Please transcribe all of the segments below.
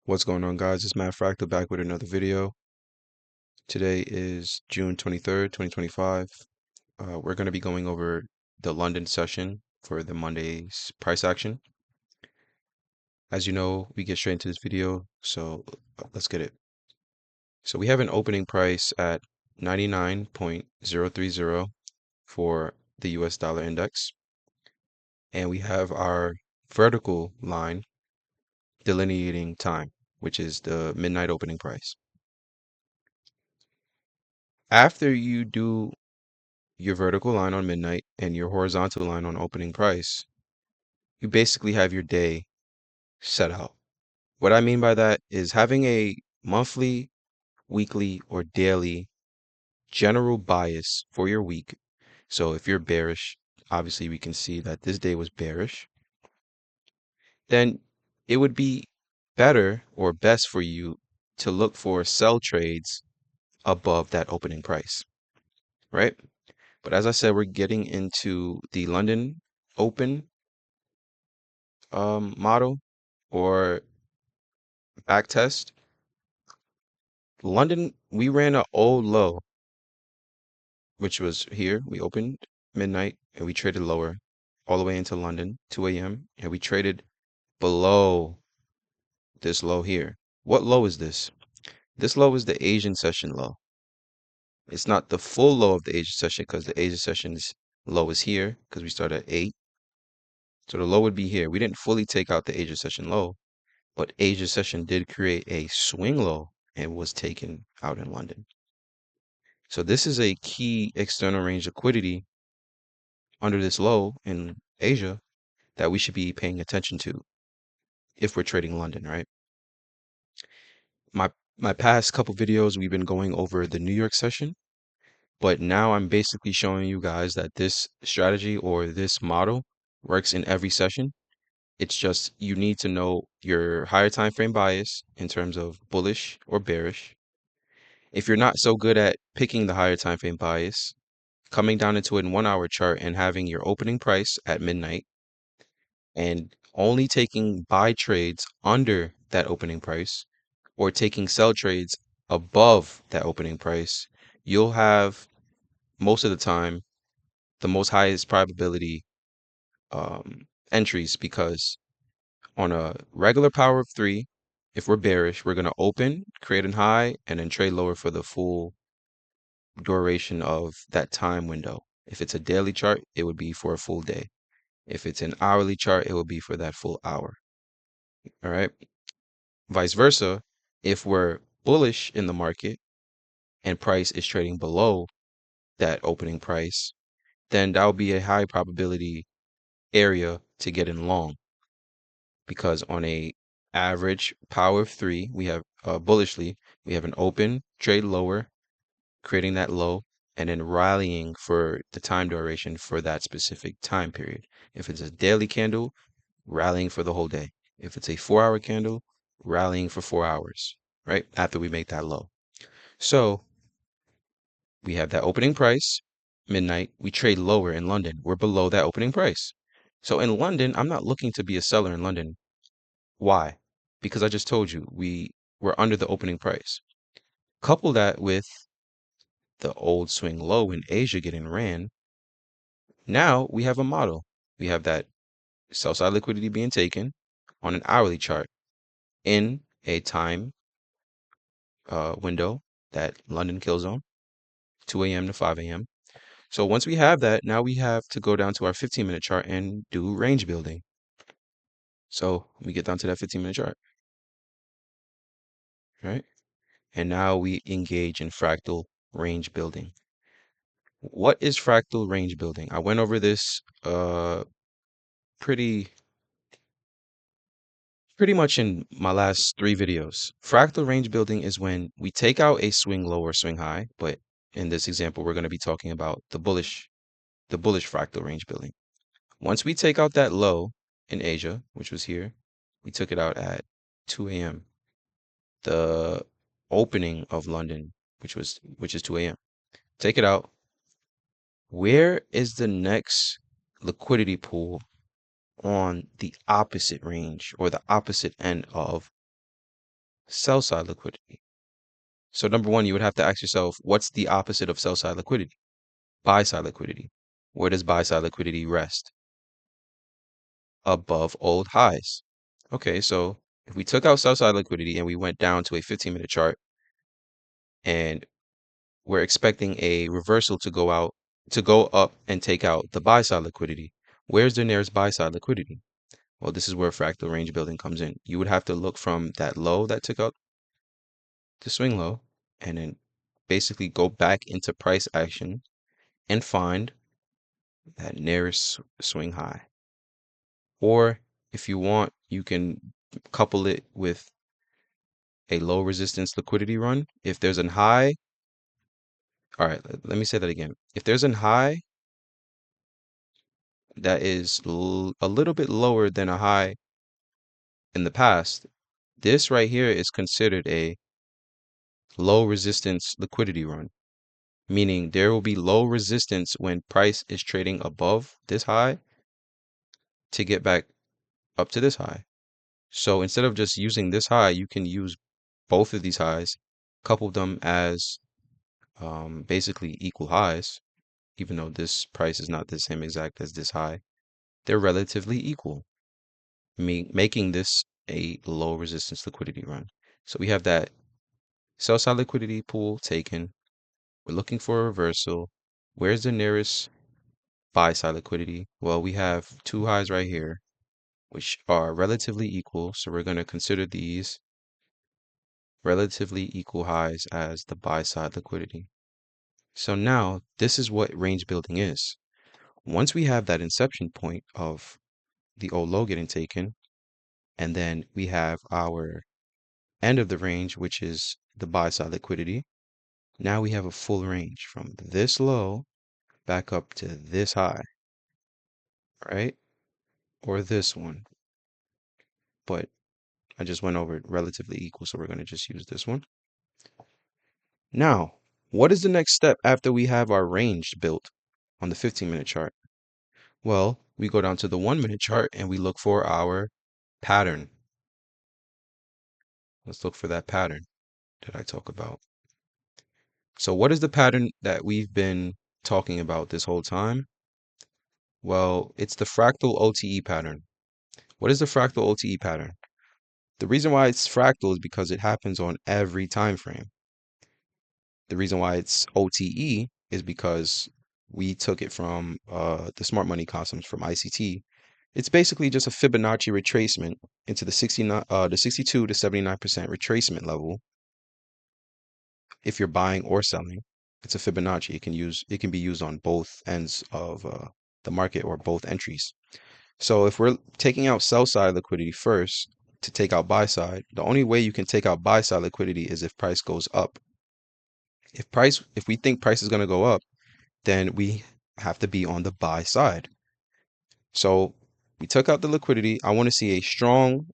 What's going on, guys? It's Matt Fractal back with another video. Today is June 23rd, 2025. We're going to be going over the London session for the Monday's price action. As you know, we get straight into this video, so let's get it. So we have an opening price at 99.030 for the US dollar index, and we have our vertical line delineating time, which is the midnight opening price. After you do your vertical line on midnight and your horizontal line on opening price, you basically have your day set out. What I mean by that is having a monthly, weekly, or daily general bias for your week. So if you're bearish, obviously we can see that this day was bearish, then it would be better or best for you to look for sell trades above that opening price, right? But as I said, we're getting into the London Open model or back test. London, we ran an old low, which was here. We opened midnight and we traded lower all the way into London, 2 a.m. And we traded below this low here. What low is this? This low is the Asian session low. It's not the full low of the Asian session because the Asian session's low is here because we started at 8. So the low would be here. We didn't fully take out the Asia session low, but Asia session did create a swing low and was taken out in London. So this is a key external range liquidity under this low in Asia that we should be paying attention to if we're trading London, right? My past couple videos, we've been going over the New York session, but now I'm basically showing you guys that this strategy or this model works in every session. It's just you need to know your higher time frame bias in terms of bullish or bearish. If you're not so good at picking the higher time frame bias, coming down into a 1 hour chart and having your opening price at midnight and only taking buy trades under that opening price or taking sell trades above that opening price, you'll have most of the time the most highest probability entries because on a regular power of 3, if we're bearish, we're going to open, create a high, and then trade lower for the full duration of that time window. If it's a daily chart, it would be for a full day. If it's an hourly chart, it will be for that full hour. All right. Vice versa, if we're bullish in the market and price is trading below that opening price, then that will be a high probability area to get in long because on a average power of 3, we have bullishly, we have an open trade lower, creating that low, and then rallying for the time duration for that specific time period. If it's a daily candle, rallying for the whole day. If it's a 4-hour candle, rallying for 4 hours, right? After we make that low. So we have that opening price, midnight. We trade lower in London. We're below that opening price. So in London, I'm not looking to be a seller in London. Why? Because I just told you we were under the opening price. Couple that with the old swing low in Asia getting ran. Now we have a model. We have that sell side liquidity being taken on an hourly chart in a time window, that London kill zone, 2 a.m. to 5 a.m. So once we have that, now we have to go down to our 15-minute chart and do range building. So we get down to that 15-minute chart, right? And now we engage in fractal range building. What is fractal range building? I went over this pretty much in my last 3 videos. Fractal range building is when we take out a swing low or swing high, but in this example, we're going to be talking about the bullish fractal range building. Once we take out that low in Asia, which was here, we took it out at 2 a.m. The opening of London, which is 2 a.m. Take it out. Where is the next liquidity pool on the opposite range or the opposite end of Sell side liquidity. So number one, you would have to ask yourself, what's the opposite of sell side liquidity? Buy side liquidity. Where does buy side liquidity rest? Above old highs. Okay, so if we took out sell side liquidity and we went down to a 15-minute chart and we're expecting a reversal to go up and take out the buy side liquidity, where's the nearest buy side liquidity? Well, this is where fractal range building comes in. You would have to look from that low that took out the swing low and then basically go back into price action and find that nearest swing high. Or if you want, you can couple it with a low resistance liquidity run. If there's a high, all right, let me say that again. If there's a high that is a little bit lower than a high in the past, this right here is considered a low resistance liquidity run, meaning there will be low resistance when price is trading above this high to get back up to this high. So instead of just using this high, you can use both of these highs, couple them as basically equal highs, even though this price is not the same exact as this high. They're relatively equal, making this a low resistance liquidity run. So we have that sell side liquidity pool taken. We're looking for a reversal. Where's the nearest buy side liquidity? Well, we have two highs right here, which are relatively equal. So we're going to consider these relatively equal highs as the buy side liquidity. So now this is what range building is. Once we have that inception point of the old low getting taken, and then we have our end of the range, which is the buy side liquidity. Now we have a full range from this low back up to this high, right? Or this one. But I just went over it relatively equal, so we're going to just use this one. Now, what is the next step after we have our range built on the 15-minute chart? Well, we go down to the 1-minute chart and we look for our pattern. Let's look for that pattern that I talk about. So what is the pattern that we've been talking about this whole time? Well, it's the fractal OTE pattern. What is the fractal OTE pattern? The reason why it's fractal is because it happens on every time frame. The reason why it's OTE is because we took it from the smart money concepts from ICT. It's basically just a Fibonacci retracement into the 62 to 79% retracement level. If you're buying or selling, it's a Fibonacci. It can be used on both ends of the market or both entries. So if we're taking out sell side liquidity first to take out buy side, the only way you can take out buy side liquidity is if price goes up. If we think price is going to go up, then we have to be on the buy side. So we took out the liquidity. I want to see a strong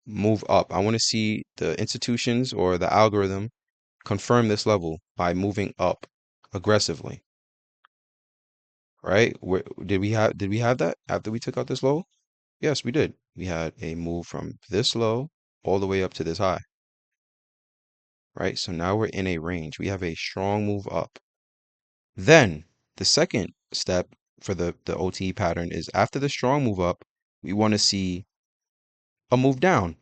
move up. I want to see the institutions or the algorithm confirm this level by moving up aggressively. Right? Did we have that after we took out this low? Yes, we did. We had a move from this low all the way up to this high. Right? So now we're in a range. We have a strong move up. Then the second step for the OTE pattern is after the strong move up, we want to see a move down.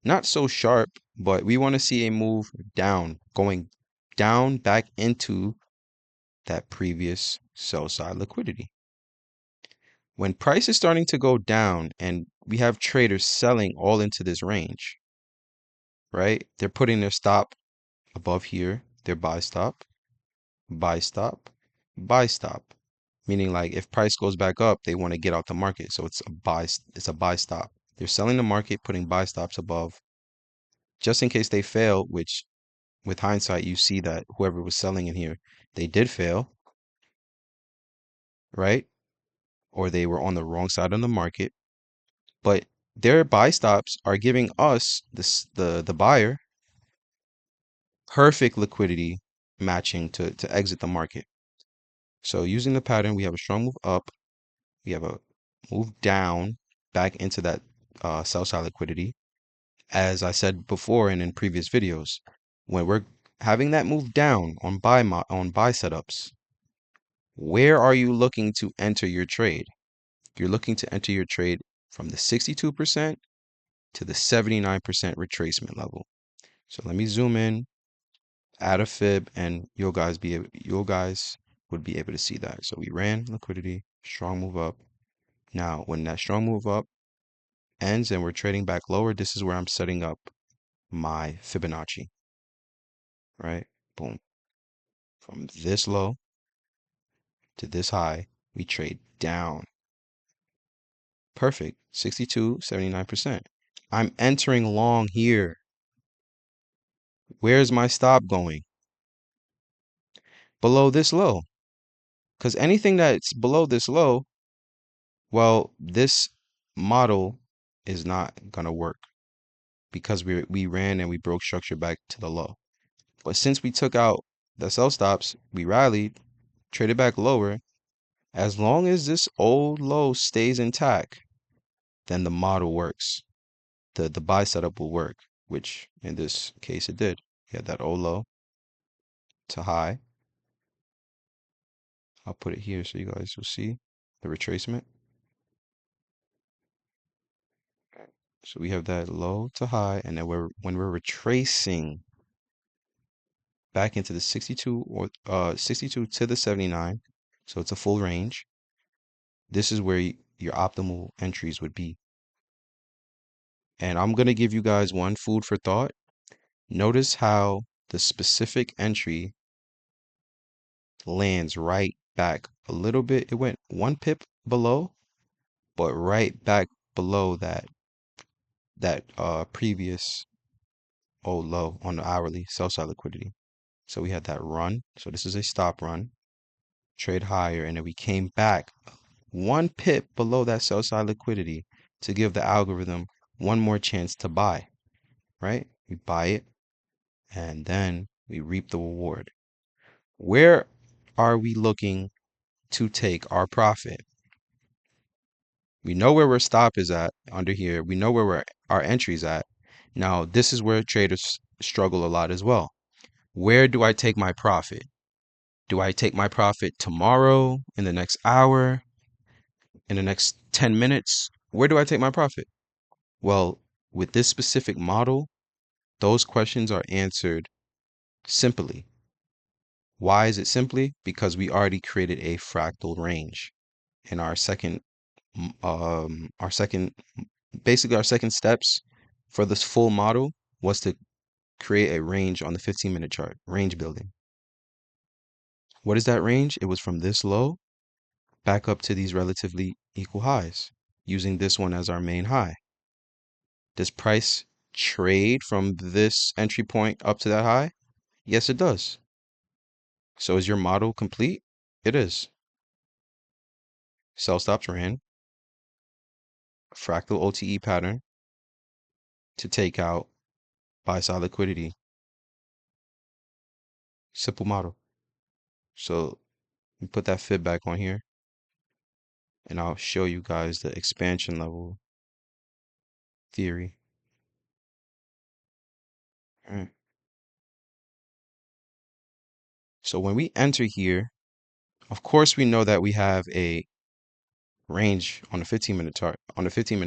Not so sharp, but we want to see a move down, going down back into that previous sell side liquidity. When price is starting to go down and we have traders selling all into this range, right? They're putting their stop above here, their buy stop, buy stop, buy stop. Meaning like if price goes back up, they want to get out the market. So it's a buy stop. They're selling the market, putting buy stops above just in case they fail, which with hindsight, you see that whoever was selling in here, they did fail, right? Or they were on the wrong side of the market. But their buy stops are giving us the buyer perfect liquidity matching to exit the market. So using the pattern, we have a strong move up, we have a move down back into that sell side liquidity, As I said before and in previous videos, when we're having that move down on buy setups, where are you looking to enter your trade? You're looking to enter your trade from the 62% to the 79% retracement level. So let me zoom in, add a fib, and you guys would be able to see that. So we ran liquidity, strong move up. Now, when that strong move up ends and we're trading back lower, this is where I'm setting up my Fibonacci, right? Boom. From this low to this high, we trade down. Perfect. 62, 79%. I'm entering long here. Where's my stop going? Below this low. Because anything that's below this low, well, this model is not going to work because we ran and we broke structure back to the low. But since we took out the sell stops, we rallied, traded back lower. As long as this old low stays intact, then the model works. The buy setup will work, which in this case it did. We had that old low to high. I'll put it here so you guys will see the retracement. So we have that low to high, and then when we're retracing back into the 62 or 62 to the 79, so it's a full range. This is where your optimal entries would be. And I'm gonna give you guys one food for thought. Notice how the specific entry lands right back a little bit. It went 1 pip below, but right back below that previous old low on the hourly sell side liquidity. So we had that run. So this is a stop run, trade higher, and then we came back 1 pip below that sell side liquidity to give the algorithm one more chance to buy, right? We buy it and then we reap the reward. Where are we looking to take our profit? We know where our stop is at under here. We know where our entry's at. Now, this is where traders struggle a lot as well. Where do I take my profit? Do I take my profit tomorrow, in the next hour, in the next 10 minutes? Where do I take my profit? Well, with this specific model, those questions are answered simply. Why is it simply? Because we already created a fractal range. And basically our second steps for this full model was to create a range on the 15-minute chart, range building. What is that range? It was from this low back up to these relatively equal highs, using this one as our main high. Does price trade from this entry point up to that high? Yes, it does. So is your model complete? It is. Sell stops ran, fractal OTE pattern to take out buy side liquidity. Simple model. So we put that fib back on here and I'll show you guys the expansion level theory. All right. So when we enter here, of course we know that we have a range on the 15-minute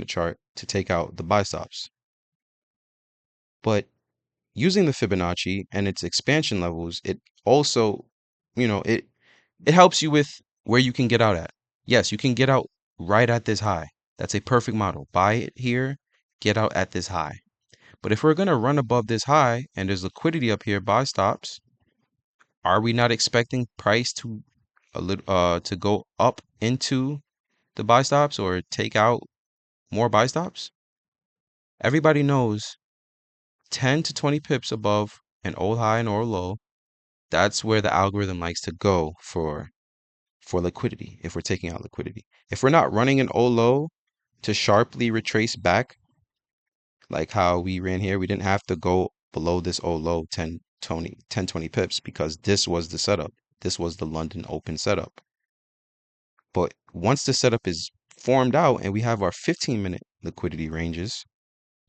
chart to take out the buy stops. But using the Fibonacci and its expansion levels, it also, it helps you with where you can get out at. Yes, you can get out right at this high. That's a perfect model. Buy it here, get out at this high. But if we're going to run above this high and there's liquidity up here, buy stops, are we not expecting price to to go up into the buy stops or take out more buy stops? Everybody knows 10 to 20 pips above an old high and old low, that's where the algorithm likes to go for liquidity, if we're taking out liquidity. If we're not running an old low to sharply retrace back, like how we ran here, we didn't have to go below this old low 10, 20 pips because this was the setup. This was the London Open setup. But once the setup is formed out and we have our 15-minute liquidity ranges,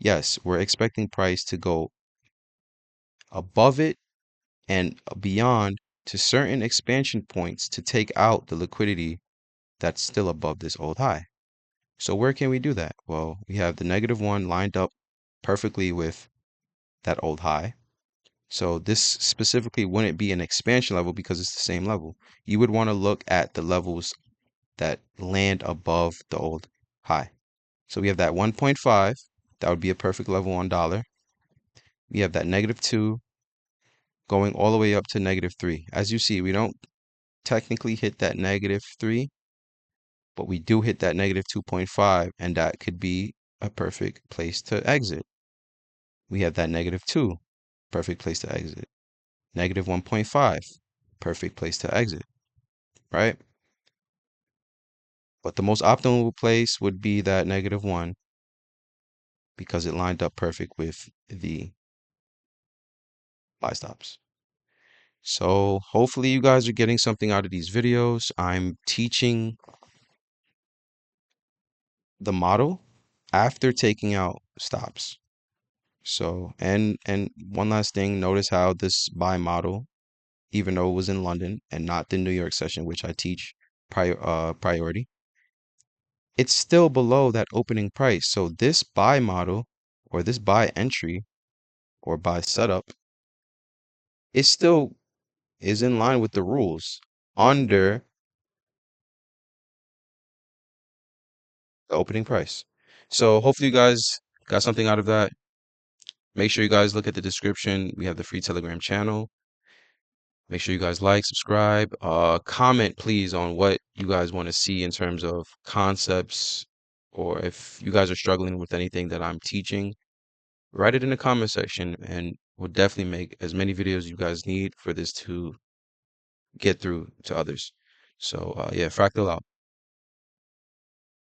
yes, we're expecting price to go above it and beyond to certain expansion points to take out the liquidity that's still above this old high. So where can we do that? Well, we have the -1 lined up perfectly with that old high. So this specifically wouldn't be an expansion level because it's the same level. You would want to look at the levels that land above the old high. So we have that 1.5. That would be a perfect level on dollar. We have that -2 going all the way up to -3. As you see, we don't technically hit that -3, but we do hit that -2.5, and that could be a perfect place to exit. We have that -2, perfect place to exit. -1.5, perfect place to exit, right? But the most optimal place would be that -1 because it lined up perfect with the buy stops. So hopefully you guys are getting something out of these videos. I'm teaching the model after taking out stops. So, and one last thing, notice how this buy model, even though it was in London and not the New York session, which I teach priority, it's still below that opening price. So this buy model or this buy entry or buy setup is still is in line with the rules under the opening price. So hopefully you guys got something out of that. Make sure you guys look at the description. We have the free Telegram channel. Make sure you guys like, subscribe, comment please on what you guys want to see in terms of concepts, or if you guys are struggling with anything that I'm teaching, write it in the comment section and we'll definitely make as many videos you guys need for this to get through to others. So yeah, Fractal out.